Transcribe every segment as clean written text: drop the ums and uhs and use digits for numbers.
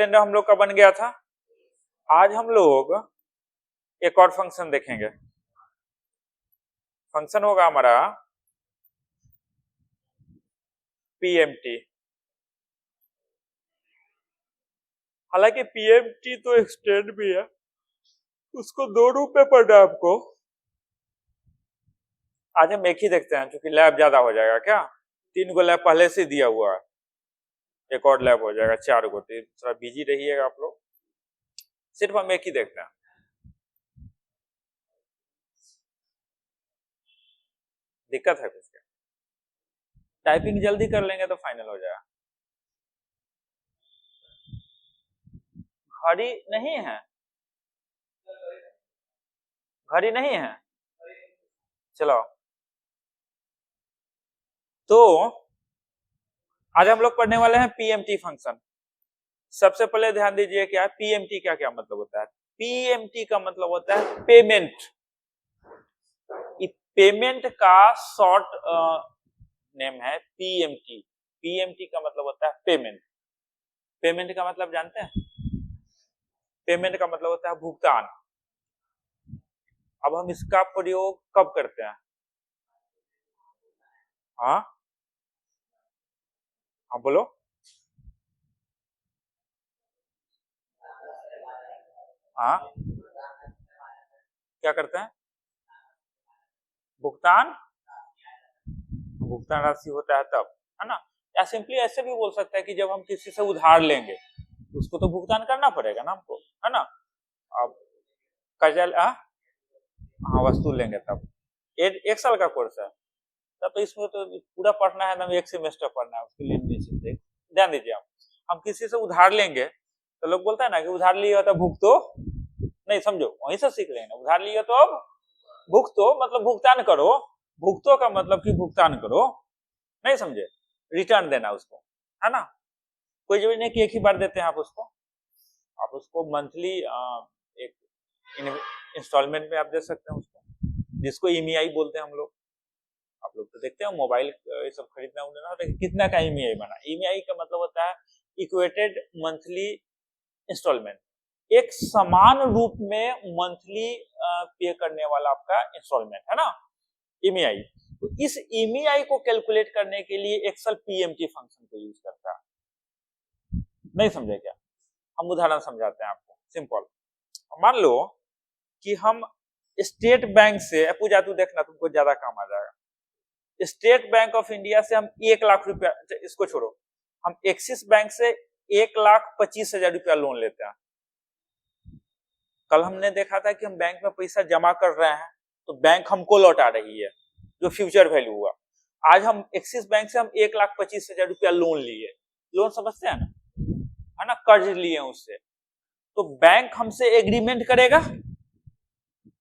हम लोग का बन गया था। आज हम लोग एक और फंक्शन देखेंगे। फंक्शन होगा हमारा पीएमटी। हालांकि पीएमटी तो एक्सटेंड भी है, उसको दो रूप में पढ़ना है आपको। आज हम एक ही देखते हैं क्योंकि लैब ज्यादा हो जाएगा। क्या 3 गो लैब पहले से दिया हुआ है, एक और लैब हो जाएगा 4 गो। तो थोड़ा बिजी रहिएगा आप लोग, सिर्फ हम एक ही देखते हैं। दिक्कत है कुछ क्या? टाइपिंग जल्दी कर लेंगे तो फाइनल हो जाएगा। घड़ी नहीं है, घड़ी नहीं है। चलो, तो आज हम लोग पढ़ने वाले हैं पीएमटी फंक्शन। सबसे पहले ध्यान दीजिए क्या है पीएमटी, क्या क्या मतलब होता है। पीएमटी का मतलब होता है पेमेंट। पेमेंट का शॉर्ट नेम है पीएमटी। पीएमटी का मतलब होता है पेमेंट। पेमेंट का मतलब जानते हैं? पेमेंट का मतलब होता है भुगतान। अब हम इसका प्रयोग कब करते हैं? हाँ हाँ बोलो। हाँ, क्या करते हैं? भुगतान, भुगतान राशि होता है तब, है ना। या सिंपली ऐसे भी बोल सकते हैं कि जब हम किसी से उधार लेंगे तो उसको तो भुगतान करना पड़ेगा ना हमको, है ना। अब कर्जा, हाँ वस्तु लेंगे तब। एक साल का कोर्स है तब, तो इसमें तो पूरा पढ़ना है ना, एक सेमेस्टर पढ़ना है, उसके लिए निश्चित ध्यान दीजिए। हम किसी से उधार लेंगे तो लोग बोलते हैं ना कि उधार लिया तो भुगतो, नहीं समझो, वहीं से सीख लेना। उधार लिया तो अब भुगतो मतलब भुगतान करो। भुगतो का मतलब कि भुगतान करो, नहीं समझे, रिटर्न देना उसको, है ना। कोई जरूरी नहीं कि एक ही बार देते हैं आप उसको मंथली एक इंस्टॉलमेंट में आप दे सकते हैं उसको, जिसको ईएमआई बोलते हैं हम लोग। आप लोग तो देखते हैं मोबाइल ये सब खरीदना उड़ना, कितना का ईएमआई बना। ईएमआई का मतलब होता है इक्वेटेड मंथली इंस्टॉलमेंट, एक समान रूप में मंथली पे करने वाला आपका इंस्टॉलमेंट, है ना, ईएमआई। तो इस ईएमआई को कैलकुलेट करने के लिए एक्सेल पीएमटी फंक्शन को यूज करता है। नहीं समझे क्या? हम उदाहरण समझाते हैं आपको, सिंपल। मान लो कि हम स्टेट बैंक से, पूजा तू देखना तुमको ज्यादा काम आ जाएगा। स्टेट बैंक ऑफ इंडिया से हम 1 लाख रुपया, इसको छोड़ो, हम एक्सिस बैंक से 1,25,000 रुपया लोन लेते हैं। कल हमने देखा था कि हम बैंक में पैसा जमा कर रहे हैं तो बैंक हमको लौटा रही है, जो फ्यूचर वैल्यू हुआ। आज हम एक्सिस बैंक से हम 1,25,000 रुपया लोन लिए। लोन समझते हैं ना, है ना, कर्ज लिए उससे। तो बैंक हमसे एग्रीमेंट करेगा।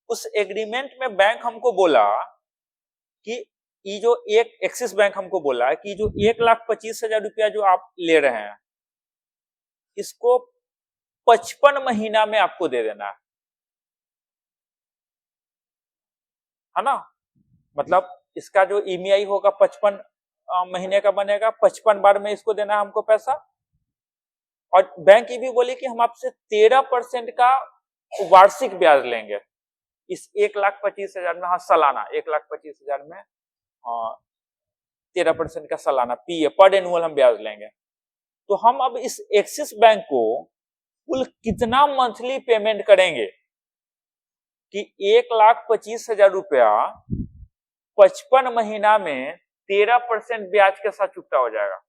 उस एग्रीमेंट में बैंक हमको बोला कि ये जो एक एक्सिस बैंक हमको बोला कि जो 1,25,000 रुपया जो आप ले रहे हैं इसको 55 महीना में आपको दे देना है ना। मतलब इसका जो ईएमआई होगा 55 महीने का बनेगा, 55 बार में इसको देना है हमको पैसा। और बैंक ये भी बोली कि हम आपसे 13% का वार्षिक ब्याज लेंगे इस 1,25,000 में। हाँ सालाना 1,25,000 में 13% का सालाना पीए पर एनुअल हम ब्याज लेंगे। तो हम अब इस एक्सिस बैंक को कुल कितना मंथली पेमेंट करेंगे कि 1,25,000 रुपया 55 महीना में 13% ब्याज के साथ चुकता हो जाएगा,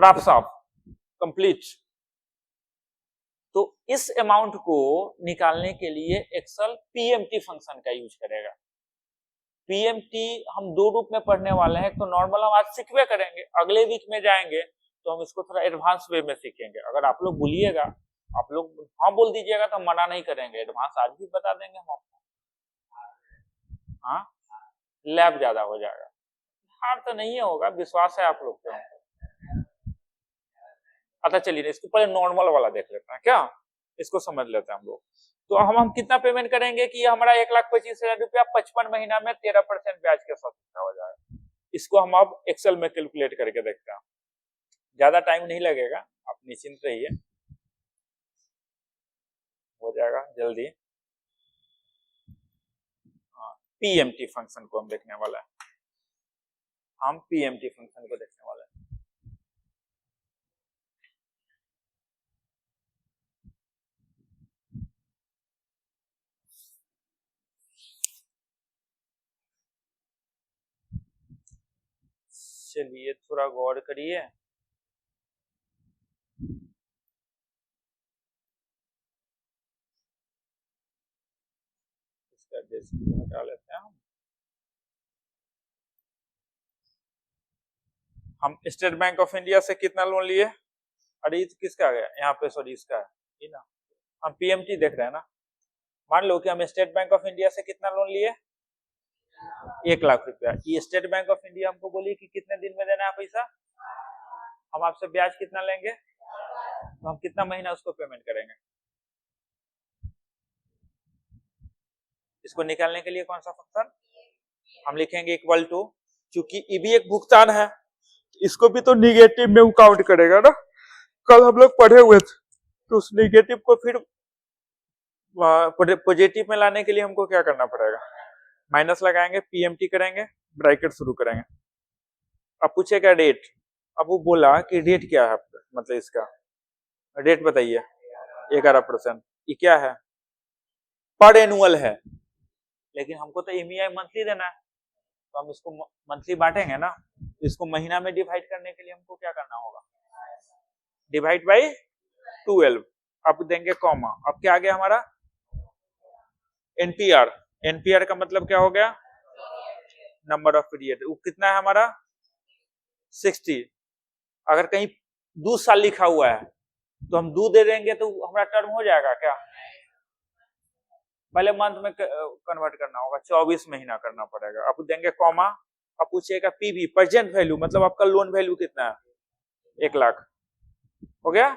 राफ साफ कंप्लीट। तो इस अमाउंट को निकालने के लिए एक्सेल पीएमटी फंक्शन का यूज करेगा। पीएमटी हम दो रूप में पढ़ने वाले हैं। तो नॉर्मल हम आज सीखवे करेंगे, अगले वीक में जाएंगे तो हम इसको थोड़ा एडवांस वे में सीखेंगे। अगर आप लोग बोलिएगा, आप लोग हाँ बोल दीजिएगा तो हम मना नहीं करेंगे, एडवांस आज भी बता देंगे हम आपको। हाँ लैब ज्यादा हो जाएगा, हार तो नहीं होगा, विश्वास है आप लोग पे। अच्छा चलिए इसको पहले नॉर्मल वाला देख लेते हैं, क्या इसको समझ लेते हैं हम लोग। तो हम कितना पेमेंट करेंगे कि हमारा 1,25,000 रुपया 55 महीना में 13% ब्याज के साथ हो जाएगा। इसको हम अब एक्सेल में कैलकुलेट करके देखते हैं, ज्यादा टाइम नहीं लगेगा, आप निश्चिंत रहिए। हो जाएगा जल्दी। पीएमटी फंक्शन को हम देखने वाला है, हम पीएमटी फंक्शन को देखने वाले हैं। चलिए थोड़ा गौर करिए। इसका डेस्क हटा लेते हैं हम स्टेट बैंक ऑफ इंडिया से कितना लोन लिए? अरे ये किसका आ गया यहाँ पे, सॉरी इसका है ये ना, हम पीएमटी देख रहे हैं ना। मान लो कि हम स्टेट बैंक ऑफ इंडिया से कितना लोन लिए? 1,00,000 रुपया। ये स्टेट बैंक ऑफ इंडिया हमको बोली कि कितने दिन में देना है पैसा, हम आपसे ब्याज कितना लेंगे, तो हम कितना महीना उसको पेमेंट करेंगे। इसको निकालने के लिए कौन सा फंक्शन हम लिखेंगे, इक्वल टू, क्योंकि ये भी एक भुगतान है, इसको भी तो निगेटिव में काउंट करेगा ना। कल हम लोग पढ़े हुए थे, तो उस निगेटिव को फिर पॉजिटिव में लाने के लिए हमको क्या करना पड़ेगा, माइनस लगाएंगे, पीएमटी करेंगे, ब्रैकेट शुरू करेंगे। अब पूछेगा रेट, अब वो बोला कि रेट क्या है, मतलब इसका रेट बताइए 11%। ये क्या है, पर एनुअल है, लेकिन हमको तो ईएमआई मंथली देना है, तो हम इसको मंथली बांटेंगे ना। इसको महीना में डिवाइड करने के लिए हमको क्या करना होगा, डिवाइड बाई 12। अब देंगे कॉमा, अब क्या आ गया हमारा एनपीआर। एनपीआर का मतलब क्या हो गया, नंबर ऑफ पीरियड। वो कितना है हमारा 60। अगर कहीं 2 साल लिखा हुआ है तो हम 2 दे देंगे तो हमारा टर्म हो जाएगा क्या, पहले मंथ में कन्वर्ट करना होगा, 24 महीना करना पड़ेगा। अब देंगे कॉमा, अब पूछिएगा पीवी, प्रेजेंट वैल्यू, मतलब आपका लोन वैल्यू कितना है, 1,00,000 हो गया।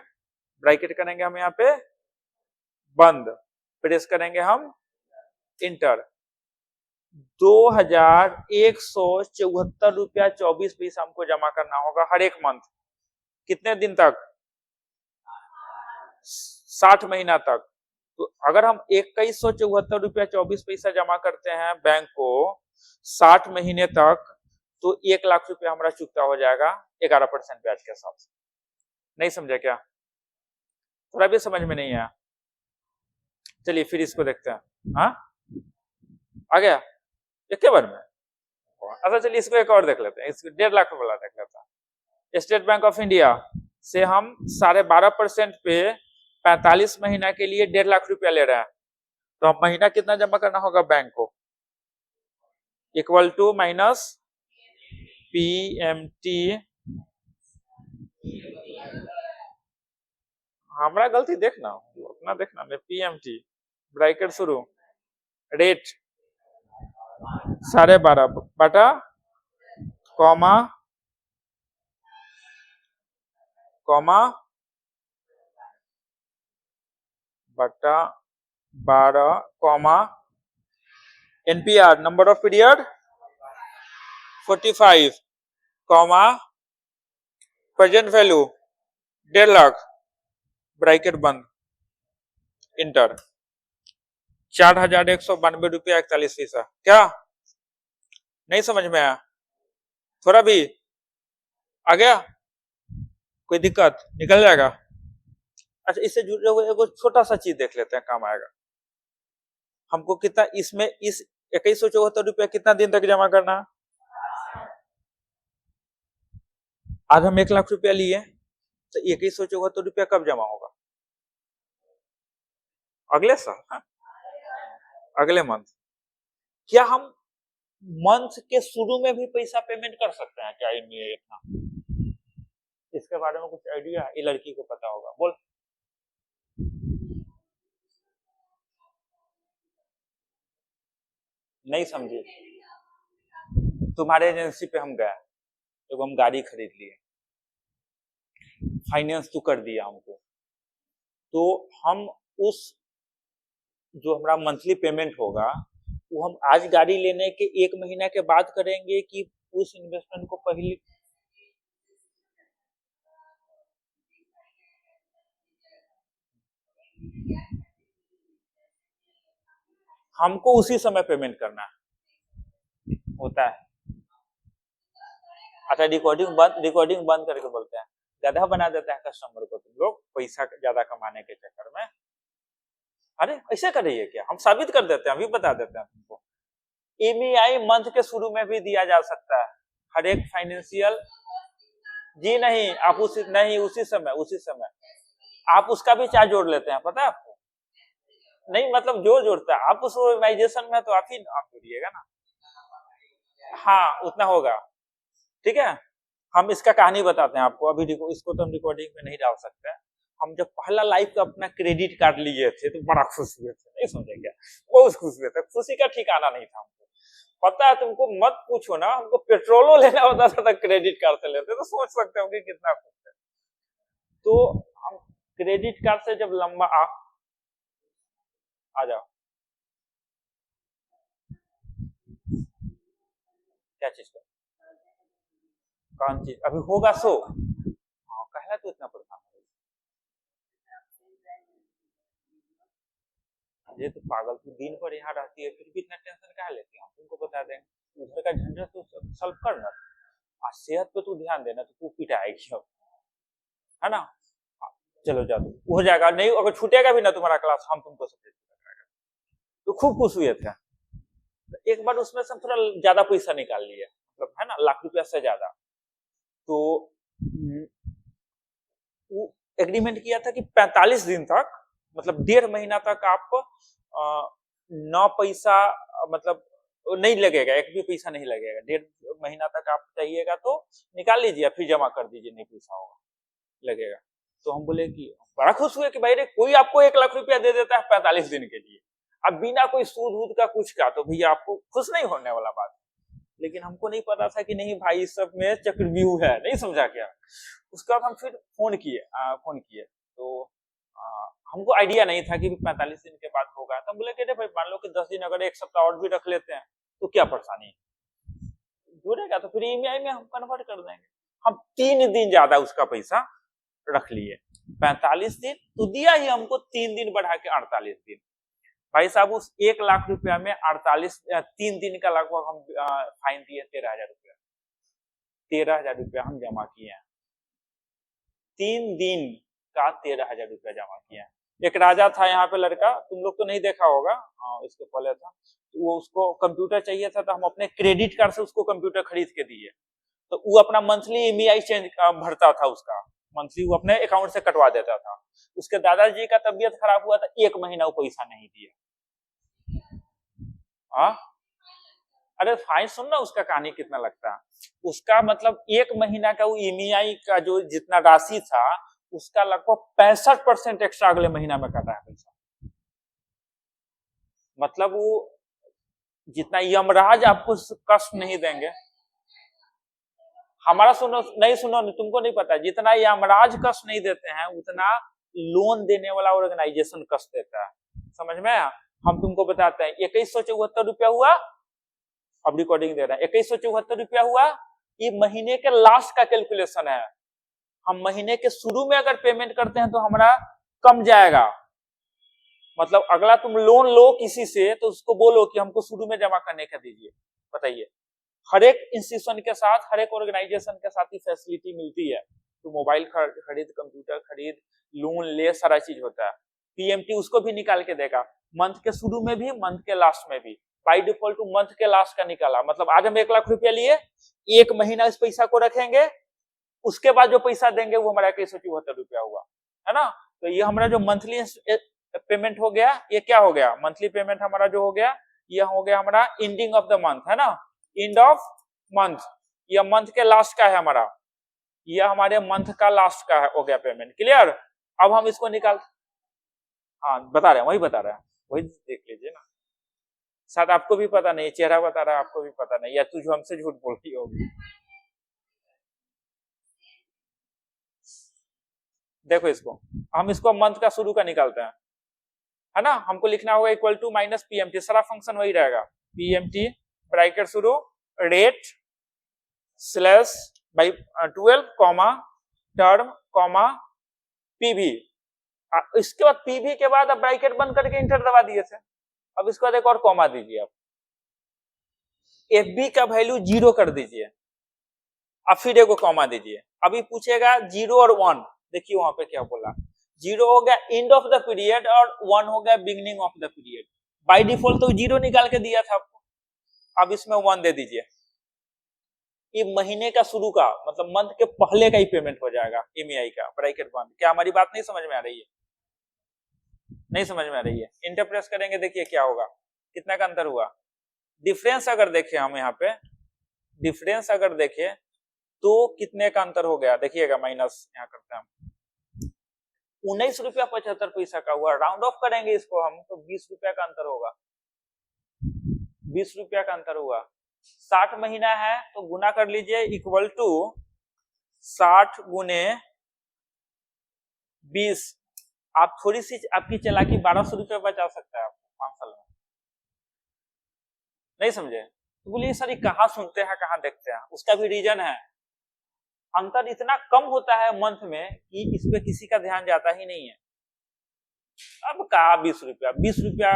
ब्रैकेट करेंगे हम यहाँ पे बंद, प्रेस करेंगे हम इंटर। 2,174 रुपया 24 पैसा हमको जमा करना होगा हर एक मंथ। कितने दिन तक, 60 महीना तक। तो अगर हम 2,174 रुपया 24 पैसा जमा करते हैं बैंक को 60 महीने तक, तो 1,00,000 रुपया हमारा चुकता हो जाएगा 11% ब्याज के साथ। नहीं समझे क्या, थोड़ा भी समझ में नहीं आया? चलिए फिर इसको देखते हैं। हाँ आ गया एक बार में। अच्छा चलिए इसको एक और देख लेते हैं, इसको 1,50,000 वाला देख लेते हैं। स्टेट बैंक ऑफ इंडिया से हम 12.5% पे 45 महीना के लिए 1,50,000 रुपया ले रहे हैं, तो हम महीना कितना जमा करना होगा बैंक को, इक्वल टू माइनस पीएमटी। हमारा गलती देखना, अपना देखना, मैं पीएमटी ब्रैकेट शुरू, रेट 12.5 बटा कॉमा कॉमा बटा 12 comma NPR number of period 45 comma present value 1,50,000 bracket बंद, इंटर। 4,192 रुपया 41 पैसा। क्या नहीं समझ में आया, थोड़ा भी आ गया, कोई दिक्कत, निकल जाएगा। अच्छा इससे जुड़े हुए एक छोटा सा चीज देख लेते हैं, काम आएगा हमको। कितना इसमें, इस 2,174 रुपया कितना दिन तक जमा करना, आज हम 1,00,000 रुपया लिए, तो 2,174 रुपया कब जमा होगा, अगले साल। हाँ? अगले मंथ। क्या हम मंथ के शुरू में भी पैसा पेमेंट कर सकते हैं क्या इतना, इसके बारे में कुछ आइडिया है? ये लड़की को पता होगा, बोल। नहीं समझे, तुम्हारे एजेंसी पे हम गए, जब हम गाड़ी खरीद लिए, फाइनेंस तो कर दिया हमको, तो हम उस जो हमारा मंथली पेमेंट होगा वो हम आज गाड़ी लेने के 1 महीना के बाद करेंगे कि उस इन्वेस्टमेंट को पहले, हमको उसी समय पेमेंट करना होता है। अच्छा रिकॉर्डिंग बंद करके बोलते हैं, गधा बना देता है कस्टमर को तुम लोग पैसा ज्यादा कमाने के चक्कर में। अरे ऐसे करिए क्या, हम साबित कर देते हैं, अभी बता देते हैं तुमको। ईएमआई मंथ के शुरू में भी दिया जा सकता है, हर एक फाइनेंशियल। जी नहीं, आप उसी समय आप उसका भी चार्ज जोड़ लेते हैं, पता है आपको? नहीं मतलब जो जोड़ता है आप उस ऑर्गेनाइजेशन में, तो आप जोड़िएगा ना। हाँ उतना होगा, ठीक है। हम इसका कहानी बताते हैं आपको, अभी इसको तो हम रिकॉर्डिंग में नहीं डाल सकते। हम जब पहला लाइफ का अपना क्रेडिट कार्ड लिए थे तो बड़ा खुश हुए थे, नहीं समझे क्या? बहुत खुश हुए थे, खुशी का ठिकाना नहीं था हमको। पता है तुमको, मत पूछो ना, हमको पेट्रोलो लेना होता था क्रेडिट कार्ड से लेते, तो सोच सकते हो कि कितना खुश थे। तो हम क्रेडिट कार्ड से जब लंबा आ जाओ, क्या चीज का, कौन चीज अभी होगा सो? हाँ कहला तो इतना परेशान है, ये तो पागल, तू दिन भर यहाँ रहती है फिर भी इतना टेंशन क्या लेती है? हम तुमको बता देंगे, उधर का झंझट तो सॉल्व करना, आज सेहत पे तू ध्यान देना, तो तू पिटाएगी अब, है ना? चलो जा, तू हो जाएगा, नहीं अगर छूटेगा भी ना तुम्हारा क्लास, हम तुमको सब तो खूब खुश हुए थे। एक बार उसमें से थोड़ा ज्यादा पैसा निकाल लिए, मतलब है ना, लाख रुपया से ज्यादा। तो वो एग्रीमेंट किया था कि 45 दिन तक, मतलब 1.5 महीना तक आप न पैसा, मतलब नहीं लगेगा, एक भी पैसा नहीं लगेगा। 1.5 महीना तक आप चाहिएगा तो निकाल लीजिए, फिर जमा कर दीजिए, नहीं पैसा होगा लगेगा। तो हम बोले कि बड़ा खुश हुए कि भाई रे, कोई आपको 1 लाख रुपया दे देता है 45 दिन के लिए, अब बिना कोई सूद वूद का कुछ का, तो भैया आपको खुश नहीं होने वाला बात। लेकिन हमको नहीं पता था कि नहीं भाई इस सब में चक्रव्यूह है, नहीं समझा क्या। उसके बाद हम फिर फोन किए तो हमको आइडिया नहीं था कि 45 दिन के बाद होगा। तो हम बोले कि भाई मान लो कि 10 दिन, अगर 1 सप्ताह और भी रख लेते हैं तो क्या परेशानी, जुड़ेगा तो फिर ईएमआई में हम कन्वर्ट कर देंगे। हम 3 दिन ज्यादा उसका पैसा रख लिए, 45 दिन तो दिया ही हमको, 3 दिन बढ़ा के 48 दिन। भाई साहब उस 1 लाख रुपया में 3 दिन का लगभग हम फाइन दिए 13,000 रुपया। 13,000 रुपया हम जमा किए हैं, 3 दिन का 13,000 रुपया जमा किए हैं। एक राजा था यहाँ पे लड़का, तुम लोग तो नहीं देखा होगा, इसके पहले था, तो वो उसको कंप्यूटर चाहिए था, तो हम अपने क्रेडिट कार्ड से उसको कंप्यूटर खरीद के दिए। तो वो अपना मंथली ईएमआई भरता था, उसका मंथली वो अपने अकाउंट से कटवा देता था। उसके दादाजी का तबीयत खराब हुआ था, 1 महीना वो पैसा नहीं दिया। अरे फाइन सुन ना, उसका कहानी कितना लगता है। उसका मतलब 1 महीना का वो ईएमआई का जो जितना राशि था, उसका लगभग 65% एक्स्ट्रा अगले महीना में कटा है पैसा। मतलब वो जितना यमराज आपको कष्ट नहीं देंगे, हमारा सुनो नहीं, तुमको नहीं पता, जितना यमराज कष्ट नहीं देते हैं उतना लोन देने वाला ऑर्गेनाइजेशन कष्ट देता है, समझ में? हम तुमको बताते हैं, 2174 रुपया हुआ, अब रिकॉर्डिंग दे रहे हैं, 2174 रुपया हुआ। ये महीने के लास्ट का कैलकुलेशन है, हम महीने के शुरू में अगर पेमेंट करते हैं तो हमारा कम जाएगा। मतलब अगला तुम लोन लो किसी से, तो उसको बोलो कि हमको शुरू में जमा करने का दीजिए। बताइए, हर एक इंस्टीट्यूशन के साथ, हर एक ऑर्गेनाइजेशन के साथ ही फैसिलिटी मिलती है। तो मोबाइल खरीद, कंप्यूटर खरीद, लोन ले, सारा चीज होता है। पीएमटी उसको भी निकाल के देगा, मंथ के शुरू में भी, मंथ के लास्ट में भी। बाई डिफॉल्ट मंथ के लास्ट का निकाला, मतलब आज हम 1 लाख रुपया लिए, 1 महीना इस पैसा को रखेंगे, उसके बाद जो पैसा देंगे वो हमारा 2174 रुपया हुआ, है ना। तो ये हमारा जो मंथली पेमेंट हो गया, ये क्या हो गया, मंथली पेमेंट हमारा जो हो गया, ये हो गया हमारा एंडिंग ऑफ द मंथ, है ना, एंड ऑफ मंथ। यह मंथ के लास्ट का है हमारा, यह हमारे मंथ का लास्ट का है, हो गया पेमेंट। क्लियर? अब हम इसको निकाल, हाँ बता रहे हैं, वही बता रहे हैं, वही देख लीजिए ना, शायद आपको भी पता नहीं, चेहरा बता रहा है, आपको भी पता नहीं, या तू जो हमसे झूठ बोल रही होगी। देखो इसको, हम इसको मंथ का शुरू का निकालते हैं, है ना। हमको लिखना होगा इक्वल टू माइनस पीएमटी, सारा फंक्शन वही रहेगा, पीएमटी ब्रैकेट शुरू, rate slash by 12 comma term comma PV. इसके बाद पीवी के बाद अब ब्रैकेट बंद करके इंटर दबा दिए थे, अब इसके बाद एक और कॉमा दीजिए आप, एफ बी का वैल्यू 0 कर दीजिए, अब फिर एक कॉमा दीजिए। अभी पूछेगा 0 और 1, देखिए वहां पे क्या बोला, 0 हो गया एंड ऑफ द पीरियड और 1 हो गया beginning of the period. By default तो 0 निकाल के दिया था आपको, अब इसमें 1 दे दीजिए। ये महीने का शुरू का मतलब मंथ के पहले का ही पेमेंट हो जाएगा एमईआई का, ब्रैकेट बंद। क्या हमारी बात नहीं समझ में आ रही है? नहीं समझ में आ रही है? इंटर प्रेस करेंगे, देखिए क्या होगा, कितना का अंतर हुआ। डिफरेंस अगर देखें हम यहाँ पे, डिफरेंस अगर देखें तो कितने का अंतर हो गया, देखिएगा माइनस यहाँ करते हैं हम, 19 रुपया 75 पैसा का हुआ। राउंड ऑफ करेंगे इसको हम तो 20 रुपया का अंतर होगा, 20 रुपया का अंतर हुआ। 60 महीना है तो गुना कर लीजिए, इक्वल टू 60 गुने 20। आप थोड़ी सी आपकी चालाकी 1200 रुपया बचा सकता है आपको 5 साल में। नहीं समझे? तो बोलिए सर ये कहाँ सुनते हैं कहाँ देखते हैं? उसका भी रीजन है, अंतर इतना कम होता है मंथ में कि इस पे किसी का ध्यान जाता ही नहीं है। अब कहा 20 रुपया, 20 रुपया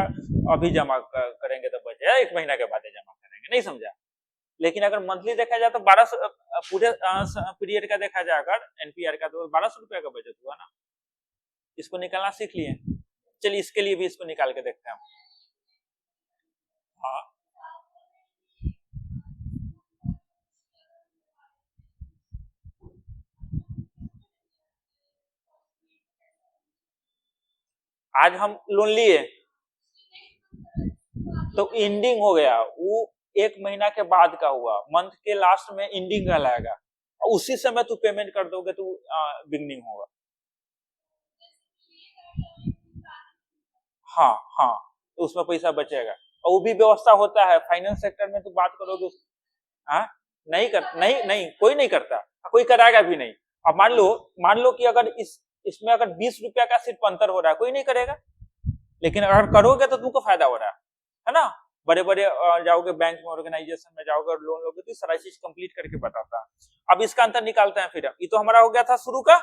अभी जमा करेंगे तो बचे, एक महीना के बाद जमा करेंगे, नहीं समझा? लेकिन अगर मंथली देखा जाए तो 1200 पूरे पीरियड का देखा जाए अगर एनपीआर का तो 1200 रुपया का बचत हुआ ना। इसको निकालना सीख लिए, चलिए इसके लिए भी इसको निकाल के देखते हैं हम। हाँ आज हम लोन लिए तो एंडिंग हो गया, वो एक महीना के बाद का हुआ, मंथ के लास्ट में एंडिंग कहलाएगा, और उसी समय तू पेमेंट कर दोगे तो बिगनिंग होगा। हाँ हाँ, तो उसमें पैसा बचेगा, और वो भी व्यवस्था होता है फाइनेंस सेक्टर में, तो बात करोगे हाँ नहीं नहीं कोई नहीं करता, कोई कराएगा भी नहीं। अब मान लो कि अगर इसमें अगर 20 रुपया का सिर्फ अंतर हो रहा है, कोई नहीं करेगा। लेकिन अगर करोगे तो तुमको फायदा हो रहा है ना। बड़े बड़े जाओगे बैंक में, ऑर्गेनाइजेशन में जाओगे और लोन लोगे तो सारा चीज कंप्लीट करके बताता है। अब इसका अंतर निकालते हैं फिर, ये तो हमारा हो गया था शुरू का,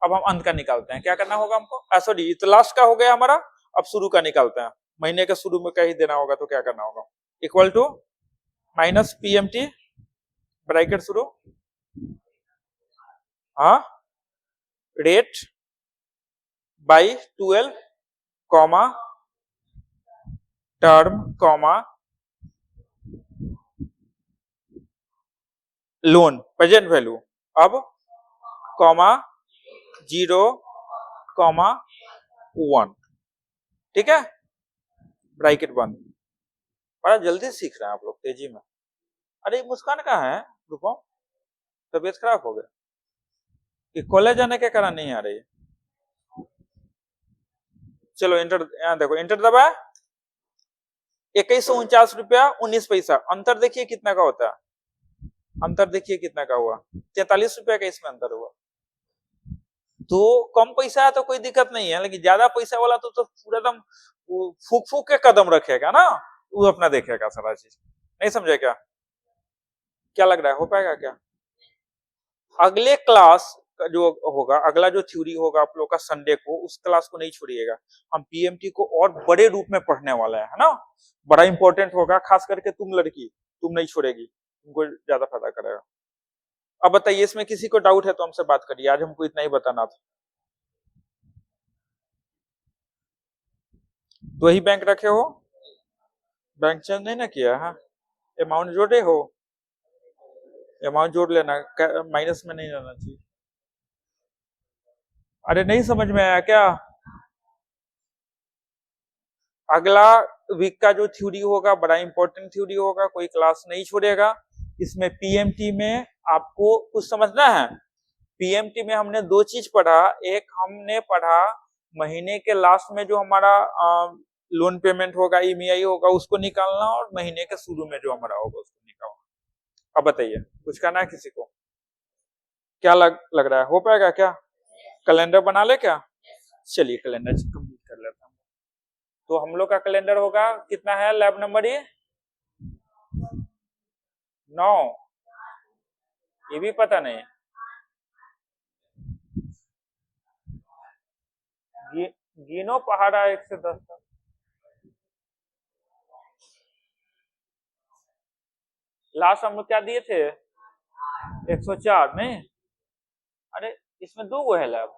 अब हम अंत का निकालते हैं। क्या करना होगा हमको, सॉरी ये तो लास्ट का हो गया हमारा, अब शुरू का निकालते हैं। महीने के शुरू में कहीं देना होगा तो क्या करना होगा, equal to minus PMT bracket शुरू, हाँ rate by 12 comma term comma loan present value, अब कॉमा 0 कॉमा 1, ठीक है, ब्रैकेट बंद। बड़ा जल्दी सीख रहे हैं आप लोग, तेजी में। अरे मुस्कान कहाँ है रूपम, तबीयत खराब हो गया कि कॉलेज जाने के कारण नहीं आ रही है? चलो इंटर, यहाँ देखो इंटर दबाया, 2149 रुपया 19 पैसा, अंतर देखिए कितना का होता है, अंतर देखिए कितना का हुआ, 43 रुपया का इसमें अंतर हुआ। तो कम पैसा है तो कोई दिक्कत नहीं है, लेकिन ज्यादा पैसा वाला तो पूरा एकदम फूक फूक के कदम रखेगा ना, वो अपना देखेगा सारा चीज। नहीं समझे क्या? क्या लग रहा है, हो पाएगा क्या? अगले क्लास जो होगा, अगला जो थ्योरी होगा आप लोग का संडे को, उस क्लास को नहीं छोड़िएगा। हम पीएमटी को और बड़े रूप में पढ़ने वाला है ना, बड़ा इंपॉर्टेंट होगा, खास करके तुम लड़की, तुम नहीं छोड़ेगी, तुमको ज्यादा फायदा करेगा। अब बताइए इसमें किसी को डाउट है तो हमसे बात करिए, आज हमको इतना ही बताना था। दो ही बैंक रखे हो, बैंक चेंज नहीं ना किया है, अमाउंट जोड़े हो, अमाउंट जोड़ लेना, माइनस में नहीं रहना चाहिए। अरे नहीं समझ में आया क्या? अगला वीक का जो थ्योरी होगा बड़ा इंपॉर्टेंट थ्योरी होगा, कोई क्लास नहीं छोड़ेगा। इसमें पीएमटी में आपको कुछ समझना है। पीएमटी में हमने दो चीज पढ़ा, एक हमने पढ़ा महीने के लास्ट में जो हमारा लोन पेमेंट होगा, ईएमआई होगा, उसको निकालना, और महीने के शुरू में जो हमारा होगा उसको निकालना। अब बताइए कुछ करना है किसी को? क्या लग रहा है, हो पाएगा क्या? कैलेंडर बना ले क्या? चलिए कैलेंडर कंप्लीट कर लेते हैं। तो हम लोग का कैलेंडर होगा कितना है, लैब नंबर ये 9, ये भी पता नहीं, गिनो पहाड़ा 1 से 10 तक। लास्ट हम लोग क्या दिए थे 104 नहीं, अरे इसमें दो गो है लैब,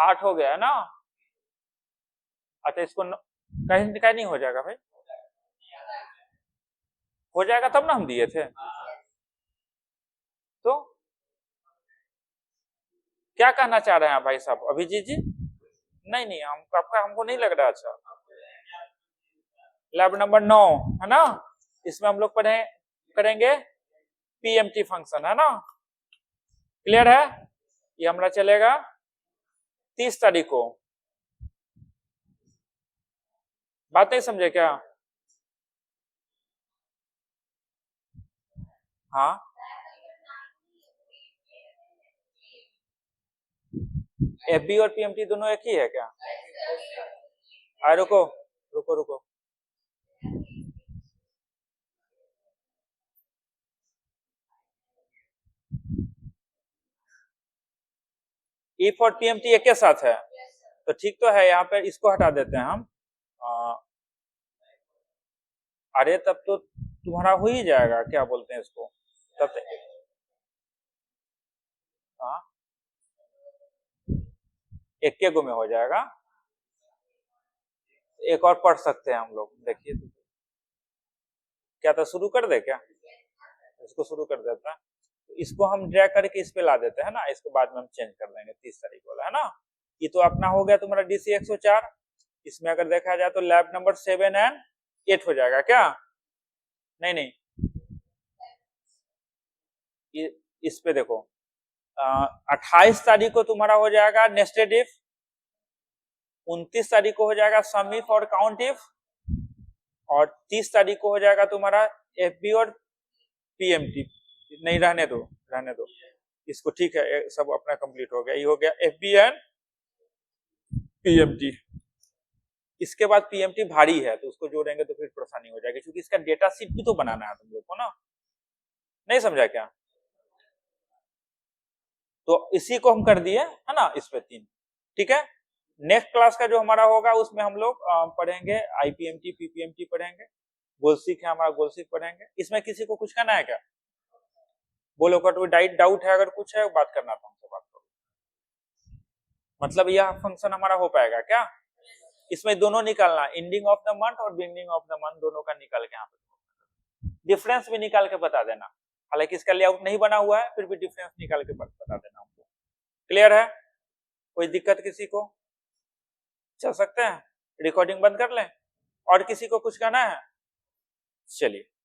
8 हो गया है ना। अच्छा इसको कहीं कहीं नहीं हो जाएगा भाई, हो जाएगा तब ना हम दिए थे। तो क्या कहना चाह रहे हैं भाई साहब अभिजीत जी? नहीं नहीं, हम आपका हमको नहीं लग रहा। अच्छा लैब नंबर 9 है ना, इसमें हम लोग पढ़े करेंगे पीएमटी फंक्शन है ना, क्लियर है। ये हमारा चलेगा 30 तारीख को, बात नहीं समझे क्या? हाँ एफबी और पीएमटी दोनों एक ही है क्या? रुको रुको रुको, इफ और पीएमटी एक के साथ है तो ठीक तो है, यहाँ पे इसको हटा देते हैं हम। अरे तब तो तुम्हारा हो ही जाएगा, क्या बोलते हैं इसको, तब तो, हाँ एक के गो में हो जाएगा। एक और पढ़ सकते हैं हम लोग, देखिए तो क्या था, शुरू कर दे क्या? इसको शुरू कर देता है, तो इसको हम ड्रैग करके इस पे ला देते हैं ना, इसको बाद में हम चेंज कर देंगे 30 तारीख वाला है ना। ये तो अपना हो गया तुम्हारा डीसी 104। इसमें अगर देखा जाए तो लैब नंबर 7 एंड 8 हो जाएगा क्या? नहीं नहीं, इस पे देखो 28 तारीख को तुम्हारा हो जाएगा नेस्टेड इफ, 29 तारीख को हो जाएगा सम इफ और काउंट इफ, और 30 तारीख को हो जाएगा तुम्हारा एफबी और पीएमटी। नहीं रहने दो रहने दो इसको, ठीक है सब अपना कंप्लीट हो गया, ये हो गया एफबी एंड पीएमटी। इसके बाद पीएमटी भारी है तो उसको जोड़ेंगे तो फिर परेशानी हो जाएगी, क्योंकि इसका डेटा शीट भी तो बनाना है तुम लोग को ना, नहीं समझा क्या? तो इसी को हम कर दिए है ना, इस पे 3, ठीक है। नेक्स्ट क्लास का जो हमारा होगा उसमें हम लोग पढ़ेंगे आईपीएमटी पीपीएमटी पढ़ेंगे, गोलसीक है हमारा, गोलसीक पढ़ेंगे। इसमें किसी को कुछ कहना है क्या? बोलो कोई डाउट है, अगर कुछ है बात करना तो हमसे बात करो। मतलब यह फंक्शन हमारा हो पाएगा क्या? इसमें दोनों निकालना, एंडिंग ऑफ द मंथ और बिगिनिंग ऑफ द मंथ, दोनों का निकाल के यहाँ पे डिफरेंस भी निकाल के बता देना। हालांकि इसका लेआउट नहीं बना हुआ है, फिर भी डिफरेंस निकाल के बता देना हमको। क्लियर है? कोई दिक्कत किसी को? चल सकते हैं, रिकॉर्डिंग बंद कर लें? और किसी को कुछ कहना है? चलिए।